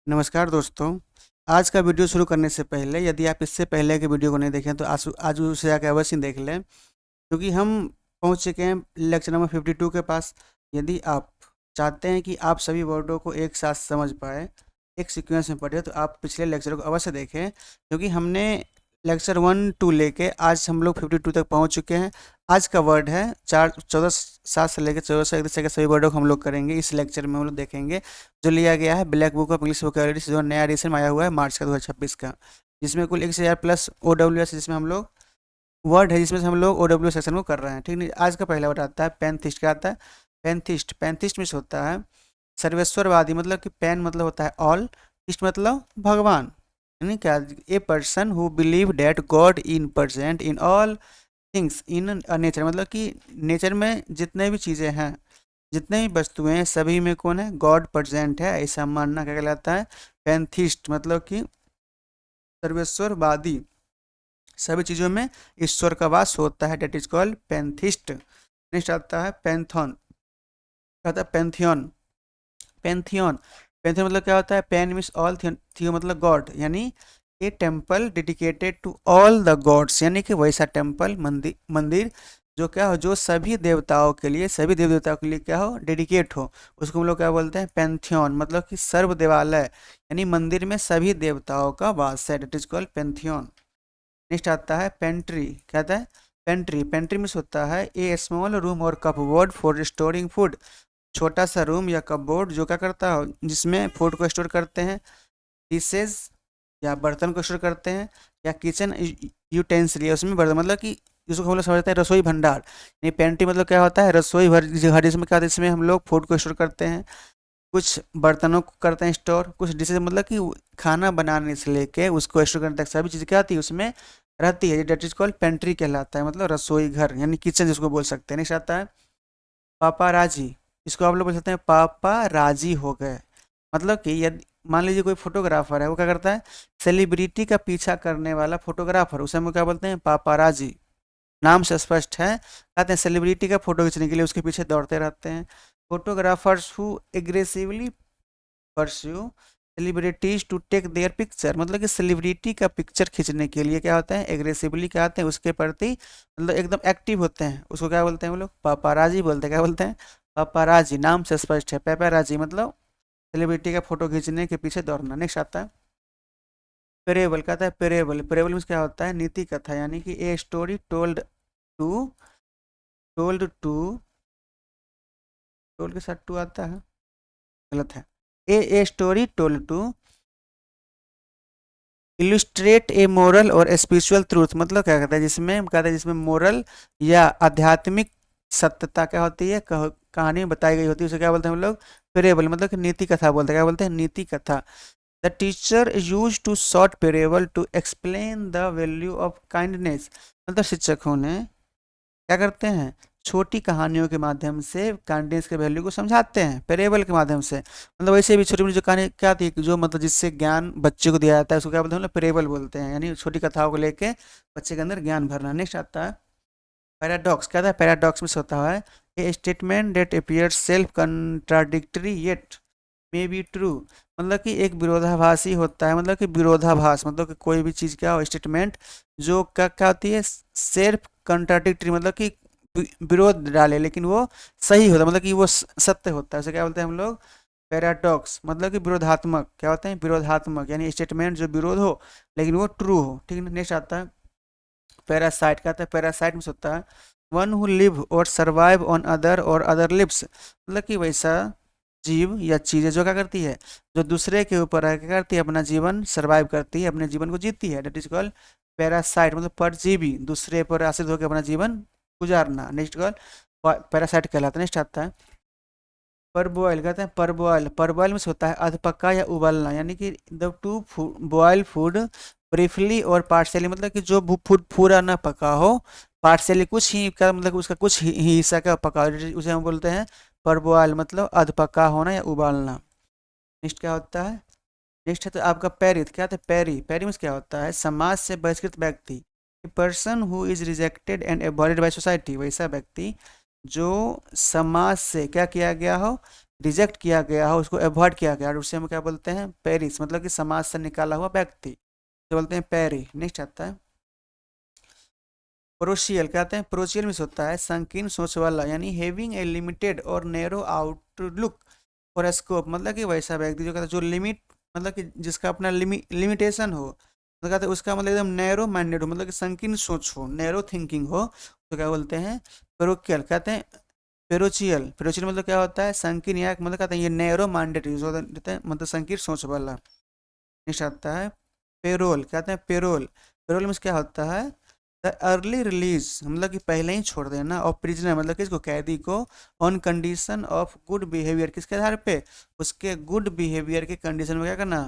नमस्कार दोस्तों। आज का वीडियो शुरू करने से पहले यदि आप इससे पहले के वीडियो को नहीं देखें तो आज आज उसे जाकर अवश्य देख लें, क्योंकि हम पहुंच चुके हैं लेक्चर नंबर 52 के पास। यदि आप चाहते हैं कि आप सभी वर्डों को एक साथ समझ पाए, एक सीक्वेंस में पढ़े, तो आप पिछले लेक्चर को अवश्य देखें, क्योंकि हमने लेक्चर 1 2 लेके आज हम लोग 52 तक पहुंच चुके हैं। आज का वर्ड है 14 से लेकर 14 तक के सभी वर्डों को हम लोग करेंगे। इस लेक्चर में हम लोग देखेंगे जो लिया गया है black book of English vocabulary, जो नया एडिशन आया हुआ है मार्च का 2026 का, जिसमें कुल 1000 प्लस OWS, जिसमें हम लोग वर्ड है जिसमें से हम लोग OWS सेक्शन को कर रहे हैं। ठीक नहीं, आज का पहला वर्ड आता है पैंथिस्ट। क्या आता है? पैंथिस्ट। पैंथिस्ट में होता है सर्वेश्वरवादी, मतलब कि पैन मतलब होता है ऑल, इस्ट मतलब भगवान, यानी क्या, a person who believe date God in present in all things in nature, मतलब कि नेचर में जितने भी चीज़ें हैं, जितने भी वस्तुएं हैं, सभी में कौन है? गॉड प्रेजेंट है, ऐसा मानना क्या कहलाता है? पैंथिस्ट, मतलब कि सर्वेश्वरवादी, सभी चीज़ों में ईश्वर का वास होता है, that is called pantheist. Next आता है पैंथन। क्या होता है? पैंथियन। पैंथियन। पैंथियन मतलब क्या होता है? पैन मीन्स ऑल, थियो मतलब गॉड, यानी a temple dedicated to all the gods, यानी कि वैसा टेम्पल, मंदिर, मंदिर जो क्या हो, जो सभी देवताओं के लिए, सभी देव देवताओं के लिए क्या हो, डेडिकेट हो, उसको हम लोग क्या बोलते हैं? पैंथियन, मतलब कि सर्व देवालय, यानी मंदिर में सभी देवताओं का वास है, that is called pantheon. Next आता है पेंट्री। क्या आता है? पेंट्री। पेंट्री मीन्स होता है ए स्मॉल रूम और कपबोर्ड फॉर स्टोरिंग फूड, छोटा सा रूम या कपबोर्ड जो क्या करता है, जिसमें फूड को स्टोर करते हैं, डिशेज या बर्तन को स्टोर करते हैं, या किचन यूटेंसिल, या उसमें बर्तन, मतलब कि जिसको हम लोग समझते हैं रसोई भंडार। ये पेंट्री मतलब क्या होता है? रसोई भर, जिसमें क्या होता है, इसमें हम लोग फूड को स्टोर करते हैं, कुछ बर्तनों को करते हैं स्टोर, कुछ डिशेज मतलब कि खाना बनाने से लेके उसको स्टोर करने तक सभी चीज़ क्या आती है उसमें रहती है, डेट इज कॉल्ड पेंट्री कहलाता है, मतलब रसोई घर, यानी किचन जिसको बोल सकते हैं। नेक्स्ट आता है पापाराजी। इसको आप लोग बोल सकते हैं पापा राजी हो गए, मतलब कि यदि मान लीजिए कोई फोटोग्राफर है, वो क्या करता है? सेलिब्रिटी का पीछा करने वाला फोटोग्राफर, उसे हम लोग क्या बोलते हैं? पापाराजी। नाम से स्पष्ट है, कहते हैं सेलिब्रिटी का फोटो खींचने के लिए उसके पीछे दौड़ते रहते हैं। Photographers who aggressively pursue celebrities to take their picture, मतलब कि सेलिब्रिटी का पिक्चर खींचने के लिए क्या होता है? एग्रेसिवली क्या होते हैं उसके प्रति, मतलब एकदम एक्टिव होते हैं, उसको क्या बोलते हैं वो लोग? पापाराजी बोलते हैं। क्या बोलते हैं? पापाराजी। नाम से स्पष्ट है, पापाराजी मतलब सेलिब्रिटी का फोटो खींचने के पीछे दौड़ना। नेक्स्ट आता है पेरेबल। कहता है पेरेबल। पेरेबल में क्या होता है? नीति कथा, यानी कि a story to told to, told के साथ टू आता है, गलत है। A story told to illustrate a moral और स्पिरिचुअल ट्रूथ, मतलब क्या कहता है? जिसमें कहता है जिसमें मोरल या आध्यात्मिक सत्यता क्या होती है, कहानी में बताई गई होती है, उसे क्या बोलते हैं हम लोग? पेरेबल, मतलब कि नीति कथा बोलते हैं। क्या बोलते हैं? नीति कथा। The teacher use to short parable to explain the value of kindness, मतलब शिक्षकों ने क्या करते हैं? छोटी कहानियों के माध्यम से काइंडनेस के वैल्यू को समझाते हैं, पेरेबल के माध्यम से। मतलब वैसे भी छोटी मोटी जो कहानी क्या थी, जो मतलब जिससे ज्ञान बच्चे को दिया जाता है, उसको क्या बोलते हैं? मतलब पेरेबल बोलते हैं, यानी छोटी कथाओं को लेके बच्चे के अंदर ज्ञान भरना। नेक्स्ट आता है पैराडॉक्स। क्या था? पैराडॉक्स में होता है a statement that appears self contradictory yet may be true, मतलब कि एक विरोधाभासी होता है, मतलब कि विरोधाभास, मतलब कि कोई भी चीज़ क्या हो, स्टेटमेंट जो क्या क्या होती है? सेल्फ कंट्राडिक्टरी, मतलब कि विरोध डाले लेकिन वो सही होता है, मतलब कि वो सत्य होता है, उसे क्या बोलते हैं हम लोग? पैराडॉक्स, मतलब कि विरोधात्मक। क्या होते हैं? विरोधात्मक, यानी स्टेटमेंट जो विरोध हो लेकिन वो ट्रू हो। ठीक है। नेक्स्ट आता है पैरासाइट। क्या होता है? पैरासाइट में होता है वन हु लिव और सर्वाइव ऑन अदर और अदर लिव्स, मतलब कि वैसा जीव या चीज़ें जो क्या करती है, जो दूसरे के ऊपर क्या करती है? अपना जीवन सर्वाइव करती है, अपने जीवन को जीती है, डेट इज कॉल्ड पैरासाइट, मतलब परजीवी, दूसरे पर आश्रित होकर अपना जीवन गुजारना। नेक्स्ट कॉल पैरासाइट कहलाता है। नेक्स्ट आता है परबॉयल। कहते हैं परबॉयल। परबॉयल में होता है अधपका या उबलना, यानी कि the to boil food briefly और पार्शियली, मतलब कि जो फूड पूरा ना पका हो, पार्शियली कुछ ही का, मतलब उसका कुछ ही हिस्सा का पका हो, उसे हम बोलते हैं परबॉयल, मतलब अधपका होना या उबालना। नेक्स्ट क्या होता है? नेक्स्ट है तो आपका पैरिथ। क्या होता है? पैरी। पैरी में क्या होता है? समाज से बहिष्कृत व्यक्ति, person who is rejected and avoided by society, वैसा व्यक्ति जो समाज से क्या किया गया हो? रिजेक्ट किया गया हो, उसको अवॉइड किया गया, और उसे हम क्या बोलते हैं, पेरिस, मतलब कि समाज से निकाला हुआ व्यक्ति, तो बोलते हैं पेरी। नेक्स्ट आता है प्रोशियल, कहते हैं प्रोशियल में होता है संकीर्ण सोच वाला, यानी हैविंग ए लिमिटेड और नैरो आउटलुक और स्कोप, मतलब कि वैसा व्यक्ति जो कहता है जो लिमिट, मतलब कि जिसका अपना लिमिटेशन हो, तो कहते हैं उसका मतलब एकदम नैरो माइंडेड हो, मतलब कि संकीर्ण सोच हो, नैरो थिंकिंग हो, तो क्या बोलते हैं पेरोकियल। कहते हैं पेरोचियल, पेरोचियल मतलब क्या होता है संकीर्ण, या मतलब कहते हैं ये नैरो माइंडेड यूज होता है, मतलब संकीर्ण सोच वाला। नेक्स्ट आता है पेरोल, कहते हैं पेरोल, पेरोल में क्या होता है द अर्ली रिलीज, मतलब कि पहले ही छोड़ देना, और प्रिजनर मतलब कि इसको कैदी को on condition of good behaviour, किसके आधार पे, उसके गुड बिहेवियर के कंडीशन में क्या करना,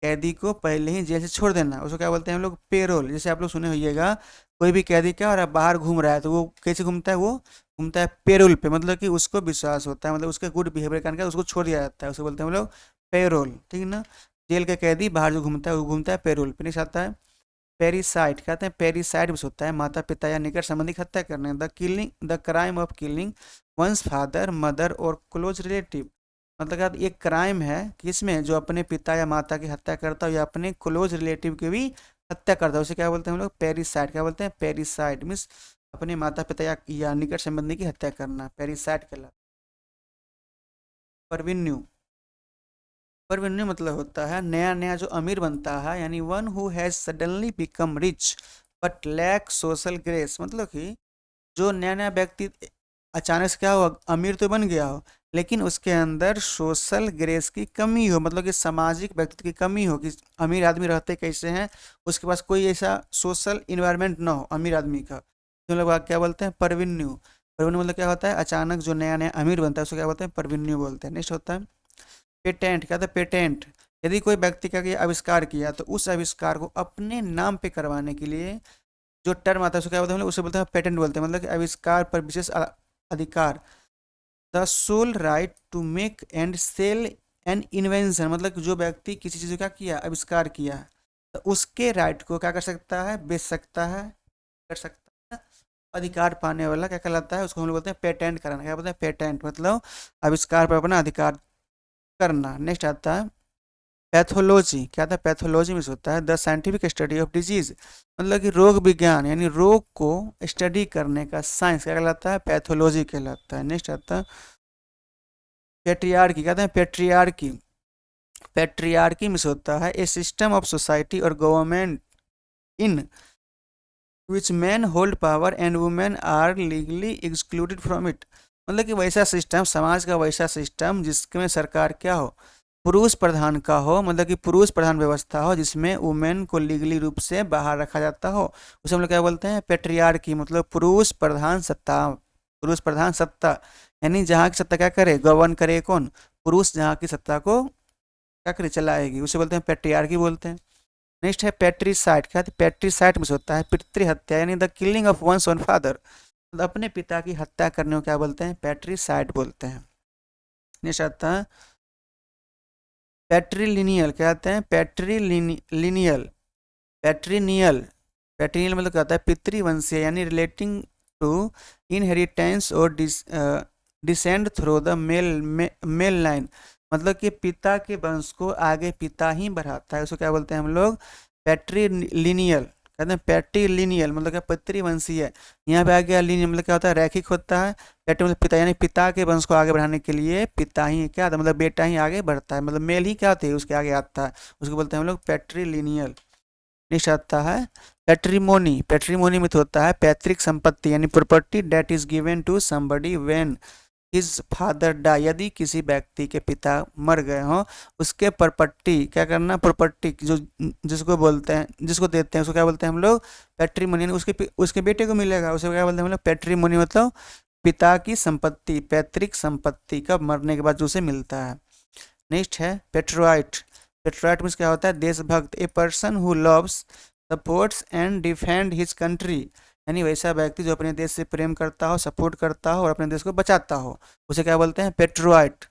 कैदी को पहले ही जेल से छोड़ देना, उसको क्या बोलते हैं हम लोग पेरोल। जैसे आप लोग सुने होइएगा कोई भी कैदी क्या और आप बाहर घूम रहा है तो वो कैसे घूमता है, वो घूमता है पेरोल पे, मतलब कि उसको विश्वास होता है, मतलब उसके गुड बिहेवियर करके उसको छोड़ दिया जाता है, उसको बोलते हैं हम लोग पेरोल, ठीक है ना। जेल का कैदी बाहर जो घूमता है वो घूमता है पेरोल पे। नेक्स्ट आता है पेरिसाइड, कहते हैं पेरिसाइड में होता है माता पिता या निकट संबंधी की हत्या करने, the crime of killing once father mother और क्लोज रिलेटिव, मतलब क्या एक क्राइम है कि इसमें जो अपने पिता या माता की हत्या करता है या अपने क्लोज रिलेटिव की भी हत्या करता है, उसे क्या बोलते हैं हम लोग पेरिसाइड। क्या बोलते हैं पेरिसाइड मीन्स अपने माता पिता या निकट संबंधी की हत्या करना, पेरिसाइड कहलाता है। परविन्यू, परविन्यू मतलब होता है नया नया जो अमीर बनता है, यानी one who has suddenly become rich but lack social grace, मतलब कि जो नया नया व्यक्ति अचानक से क्या हो अमीर तो बन गया हो लेकिन उसके अंदर सोशल ग्रेस की कमी हो, मतलब कि सामाजिक व्यक्तित्व की कमी हो, कि अमीर आदमी रहते कैसे हैं, उसके पास कोई ऐसा सोशल इन्वायरमेंट ना हो अमीर आदमी का, तो लोग क्या बोलते हैं परविन्यू। परविन्यू मतलब क्या होता है अचानक जो नया नया अमीर बनता है उसको क्या बोलते हैं परविन्यू बोलते हैं। नेक्स्ट होता है पेटेंट, क्या होता है पेटेंट, यदि कोई व्यक्ति का ये आविष्कार किया तो उस आविष्कार को अपने नाम पे करवाने के लिए जो टर्म आता है उसको क्या बोलते हैं, उसे बोलते हैं पेटेंट बोलते हैं, मतलब कि आविष्कार पर विशेष अधिकार, the sole right to make and sell an invention, मतलब कि जो व्यक्ति किसी चीज़ का क्या किया आविष्कार किया तो उसके राइट को क्या कर सकता है बेच सकता है, कर सकता है, अधिकार पाने वाला क्या कहलाता है, उसको हम लोग बोलते हैं पेटेंट कराना, क्या बोलते हैं पेटेंट, मतलब आविष्कार पर अपना अधिकार करना। नेक्स्ट आता है पैथोलॉजी, क्या था पैथोलॉजी में से होता है the scientific study of disease, मतलब कि रोग विज्ञान, यानी रोग को स्टडी करने का साइंस क्या कहलाता है पैथोलॉजी कहलाता है। नेक्स्ट आता है पेट्रियार्की, कहते हैं पेट्रियार्की, पेट्रियार्की में से होता है ए सिस्टम ऑफ सोसाइटी और government in which man hold power and women are legally excluded from it, मतलब कि वैसा सिस्टम, समाज का वैसा सिस्टम जिसमें सरकार क्या हो पुरुष प्रधान का हो, मतलब कि पुरुष प्रधान व्यवस्था हो जिसमें वुमेन को लीगली रूप से बाहर रखा जाता हो, उसे हम लोग क्या बोलते हैं पेट्रियार्की, मतलब पुरुष प्रधान सत्ता, पुरुष प्रधान सत्ता, यानी जहाँ की सत्ता क्या करे गवर्न करे कौन, पुरुष जहाँ की सत्ता को क्या करे चलाएगी, उसे बोलते हैं पेट्रियार्की बोलते हैं। नेक्स्ट है पेट्रीसाइड, क्या है पेट्रीसाइड में से होता है पितृ हत्या, यानी the killing of one's own father, मतलब अपने पिता की हत्या करने को क्या बोलते हैं पेट्रीसाइड बोलते हैं। नेक्स्ट आता है पैट्रीलिनियल, कहते हैं पैट्रीलिनियल, पैट्रीनियल, पैट्रीनियल मतलब क्या होता है पितृवंशीय, यानी रिलेटिंग टू इनहेरिटेंस और descend through the male line, मतलब कि पिता के वंश को आगे पिता ही बढ़ाता है, उसको क्या बोलते हैं हम लोग पैट्रीलिनियल, कहते हैं पैट्रीलिनियल मतलब क्या पितृवंशीय, यहाँ पे आ गया लीनियल मतलब क्या होता है रैखिक होता है, पैट्री मतलब पिता, यानी पिता के वंश को आगे बढ़ाने के लिए पिता ही क्या होता है मतलब बेटा ही आगे बढ़ता है, मतलब मेल ही क्या होती है उसके आगे आता है, उसको बोलते हैं हम लोग पैट्रीलिनियल। नेक्स्ट आता है पैट्रीमोनी, पैट्रीमोनी में तो होता है पैतृक संपत्ति, यानी property that is given to somebody when his father die, यदि किसी व्यक्ति के पिता मर गए हों उसके प्रॉपर्टी क्या करना, प्रॉपर्टी जो जिसको बोलते हैं जिसको देते हैं उसको क्या बोलते हैं हम लोग पैट्रीमोनी, यानी उसके बेटे को मिलेगा उसे क्या बोलते हैं हम लोग पैट्रीमोनी, मतलब पिता की संपत्ति, पैतृक संपत्ति का मरने के बाद जो उसे मिलता है। नेक्स्ट है पेट्रोइट, पेट्रोइट मीन्स क्या होता है देशभक्त, a person who loves supports and defend his country, यानी वैसा व्यक्ति जो अपने देश से प्रेम करता हो सपोर्ट करता हो और अपने देश को बचाता हो उसे क्या बोलते हैं पेट्रोइट।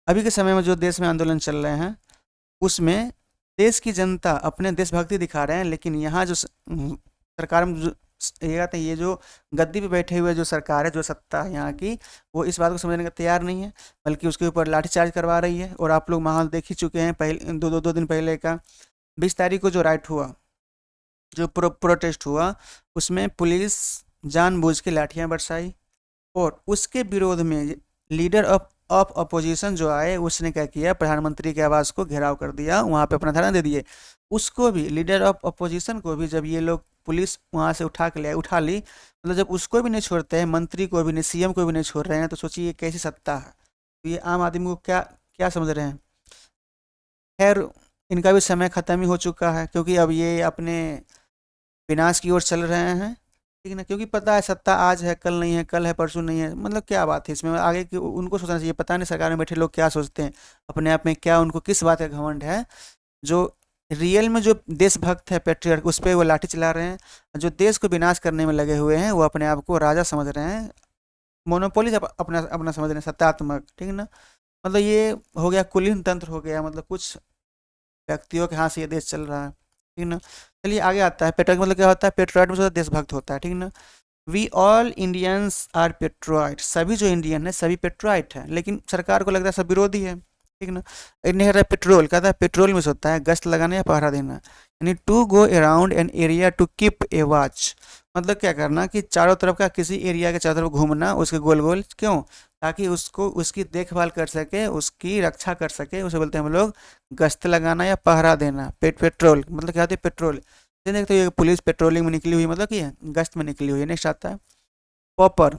अभी के समय में जो देश में आंदोलन चल रहे हैं उसमें देश की जनता अपने देशभक्ति दिखा रहे हैं, लेकिन यहाँ जो सरकार में ये कहते हैं ये जो गद्दी पे बैठे हुए जो सरकार है, जो सत्ता है यहाँ की, वो इस बात को समझने का तैयार नहीं है, बल्कि उसके ऊपर लाठीचार्ज करवा रही है। और आप लोग माहौल देख ही चुके हैं, पहले दो दिन पहले का 20 तारीख को जो राइट हुआ, जो प्रोटेस्ट हुआ, उसमें पुलिस जानबूझ के लाठियां बरसाई। और उसके विरोध में लीडर ऑफ अपोजिशन जो आए, उसने क्या किया, प्रधानमंत्री के आवास को घेराव कर दिया, वहां पे अपना धरना दे दिए। उसको भी, लीडर ऑफ अपोजिशन को भी जब ये लोग पुलिस वहां से उठा ली, मतलब जब उसको भी नहीं छोड़ते हैं, मंत्री को भी नहीं, सीएम को भी नहीं छोड़ रहे हैं, तो सोचिए ये कैसी सत्ता है। तो ये आम आदमी को क्या क्या समझ रहे हैं। खैर, इनका भी समय खत्म ही हो चुका है, क्योंकि अब ये अपने विनाश की ओर चल रहे हैं, ठीक है ना। क्योंकि पता है सत्ता आज है कल नहीं है, कल है परसों नहीं है, मतलब क्या बात है इसमें आगे की उनको सोचना चाहिए। पता नहीं सरकार में बैठे लोग क्या सोचते हैं, अपने आप में क्या उनको किस बात का घमंड है। जो रियल में जो देशभक्त है, पेट्रियट, उस पर वो लाठी चला रहे हैं। जो देश को विनाश करने में लगे हुए हैं, वो अपने आप को राजा समझ रहे हैं, मोनोपोली अपना अपना समझ रहे हैं, सत्तात्मक, ठीक है ना। मतलब ये हो गया कुलीन तंत्र हो गया, मतलब कुछ व्यक्तियों के हाथ से ये देश चल रहा है, ठीक है ना। चलिए आगे आता है, पेट्रियट मतलब क्या होता है, पेट्रियट में जो देशभक्त होता है, ठीक है ना। वी ऑल इंडियंस आर पेट्रोइट, सभी जो इंडियन है सभी पेट्रोइट है, लेकिन सरकार को लगता है सब विरोधी है, ठीक ना। इन्हें कहता है पेट्रोल, कहता है पेट्रोल में से होता है गश्त लगाना या पहरा देना, यानी to go around an area to keep a watch, मतलब क्या करना कि चारों तरफ का, किसी एरिया के चारों तरफ घूमना, उसके गोल गोल, क्यों, ताकि उसको उसकी देखभाल कर सके, उसकी रक्षा कर सके, उसे बोलते हैं हम लोग गश्त लगाना या पहरा देना। पेट्रोल मतलब क्या होता है, पेट्रोल। देखते ये पुलिस पेट्रोलिंग में निकली हुई, मतलब कि गश्त में निकली हुई है। नेक्स्ट आता है पॉपर।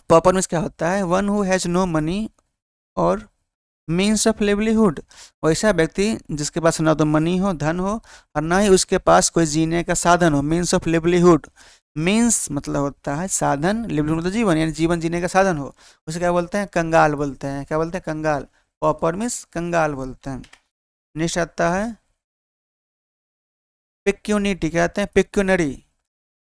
पॉपर में क्या होता है, one who has no money और मीन्स ऑफ लिवलीहुड, वैसा व्यक्ति जिसके पास ना तो मनी हो, धन हो, और ना ही उसके पास कोई जीने का साधन हो। मीन्स ऑफ लिवलीहुड, मीन्स मतलब होता है साधन, लिवलीहुड मतलब जीवन, यानी जीवन जीने का साधन हो, उसे क्या बोलते हैं, कंगाल बोलते हैं। क्या बोलते हैं, कंगाल। पॉपर मीन्स कंगाल बोलते हैं। नेक्स्ट आता है पिक्यूनिटी, कहते हैं पिक्यूनरी।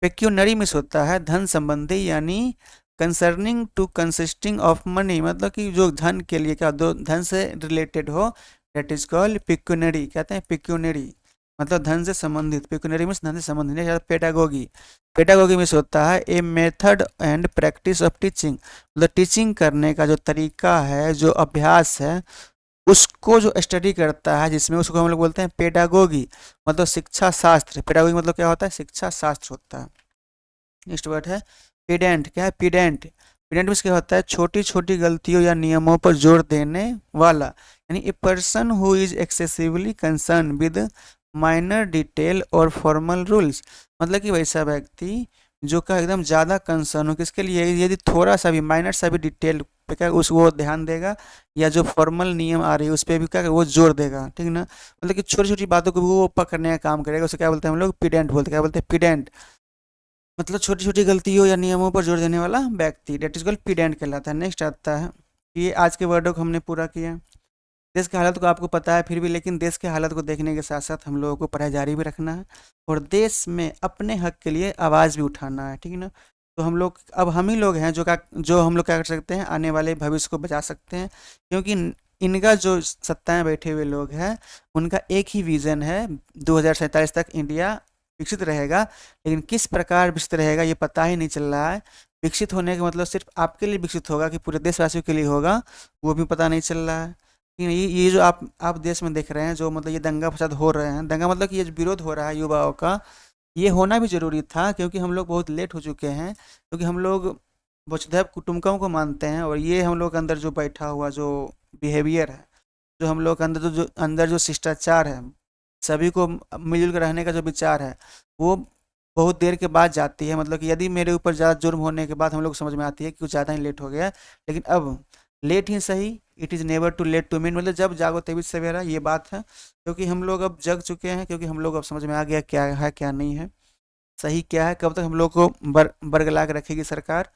पेक्यूनरी मिस होता है धन संबंधी, यानी concerning to consisting of money, मतलब कि जो धन के लिए, क्या दो धन से रिलेटेड हो, दैट इज कॉल्ड पिक्यूनरी। कहते हैं पिक्यूनरी मतलब धन से संबंधित, पिक्यूनरी मीन्स धन से संबंधित। पेडागोगी, पेडागोगी मिस होता है a method and practice of teaching, मतलब टीचिंग करने का जो तरीका है, जो अभ्यास है, उसको जो स्टडी करता है, जिसमें उसको हम लोग बोलते हैं पेडागोगी, मतलब शिक्षा शास्त्र। पेडागोगी मतलब क्या होता है, शिक्षा शास्त्र होता है। नेक्स्ट वर्ड है पीडेंट। क्या है पीडेंट, पीडेंट मीन्स क्या होता है, छोटी छोटी गलतियों या नियमों पर जोर देने वाला, यानी a person who is excessively concern with minor detail और फॉर्मल रूल्स, मतलब कि वैसा व्यक्ति जो का एकदम ज़्यादा कंसर्न हो, किसके लिए, यदि थोड़ा सा भी माइनर सा भी डिटेल पे क्या उस वो ध्यान देगा, या जो फॉर्मल नियम आ रही है उस पर भी क्या वो जोर देगा, ठीक ना। मतलब कि छोटी छोटी बातों को भी वो पकड़ने का काम करेगा, उसे क्या बोलते हैं हम लोग, पीडेंट बोलते हैं। क्या बोलते हैं, पीडेंट मतलब छोटी छोटी गलतियों या नियमों पर जोर देने वाला व्यक्ति, डेट इज कॉल्ड पीडेंट कहलाता है। नेक्स्ट आता है, ये आज के वर्डों को हमने पूरा किया। देश की हालत को आपको पता है फिर भी, लेकिन देश की हालत को देखने के साथ साथ हम लोगों को पढ़ाई जारी भी रखना है, और देश में अपने हक के लिए आवाज़ भी उठाना है, ठीक है ना। तो हम लोग, अब हम ही लोग हैं जो हम लोग क्या कर सकते हैं, आने वाले भविष्य को बचा सकते हैं, क्योंकि इनका जो सत्ताएं बैठे हुए लोग हैं, उनका एक ही विज़न है, 2047 तक इंडिया विकसित रहेगा, लेकिन किस प्रकार विकसित रहेगा ये पता ही नहीं चल रहा है। विकसित होने का मतलब सिर्फ आपके लिए विकसित होगा कि पूरे देशवासियों के लिए होगा, वो भी पता नहीं चल रहा है। ये जो आप देश में देख रहे हैं, जो मतलब ये दंगा फसाद हो रहे हैं, दंगा मतलब कि ये जो विरोध हो रहा है युवाओं का, ये होना भी जरूरी था, क्योंकि हम लोग बहुत लेट हो चुके हैं, क्योंकि हम लोग वसुधैव कुटुंबकम को मानते हैं, और ये हम लोग के अंदर जो बैठा हुआ जो बिहेवियर है, जो हम लोग के अंदर जो शिष्टाचार है, सभी को मिलजुल कर रहने का जो विचार है, वो बहुत देर के बाद जाती है। मतलब कि यदि मेरे ऊपर ज़्यादा जुर्म होने के बाद हम लोग को समझ में आती है कि कुछ ज़्यादा ही लेट हो गया है, लेकिन अब लेट ही सही, it is never too late to mean, मतलब जब जागो तभी सवेरा, ये बात है। क्योंकि हम लोग अब जग चुके हैं, क्योंकि हम लोग अब समझ में आ गया क्या है क्या नहीं है, सही क्या है, कब तक हम लोग को बरगला के रखेगी सरकार।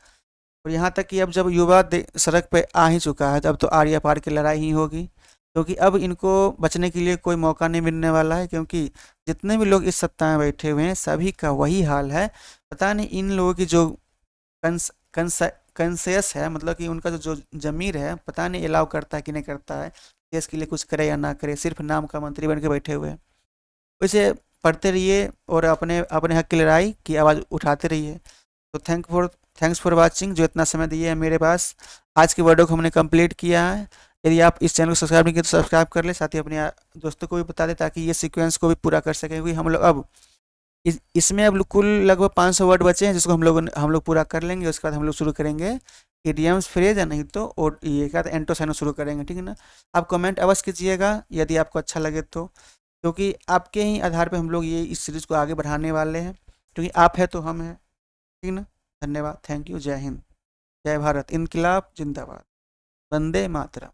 और यहाँ तक कि अब जब युवा सड़क पे आ ही चुका है, तब तो आर या पार की लड़ाई ही होगी, क्योंकि अब इनको बचने के लिए कोई मौका नहीं मिलने वाला है, क्योंकि जितने भी लोग इस सत्ता में बैठे हुए हैं सभी का वही हाल है। पता नहीं इन लोगों की जो कंस कंस कंसेस है, मतलब कि उनका जो जमीर है, पता नहीं अलाउ करता है कि नहीं करता है, देश के लिए कुछ करे या ना करे, सिर्फ नाम का मंत्री बन के बैठे हुए हैं। वैसे पढ़ते रहिए और अपने अपने हक की लड़ाई की आवाज़ उठाते रहिए। तो थैंक्स फॉर वाचिंग, जो इतना समय दिए है मेरे पास। आज के वीडियो को हमने कंप्लीट किया है। यदि आप इस चैनल को सब्सक्राइब नहीं किए तो सब्सक्राइब कर ले, साथ ही अपने दोस्तों को भी बता दें ताकि ये सीक्वेंस को भी पूरा कर सकें, क्योंकि हम लोग अब इसमें अब कुल लगभग 500 वर्ड बचे हैं जिसको हम लोग पूरा कर लेंगे। उसके बाद हम लोग शुरू करेंगे इडियम्स फ्रेज, या नहीं तो और ये क्या एंटोसाइनो शुरू करेंगे, ठीक है ना। आप कमेंट अवश्य कीजिएगा यदि आपको अच्छा लगे तो, क्योंकि आपके ही आधार पे हम लोग ये इस सीरीज़ को आगे बढ़ाने वाले हैं, क्योंकि आप है तो हम हैं, ठीक ना। धन्यवाद, थैंक यू, जय हिंद, जय भारत, इनकलाब जिंदाबाद, वंदे मातरम।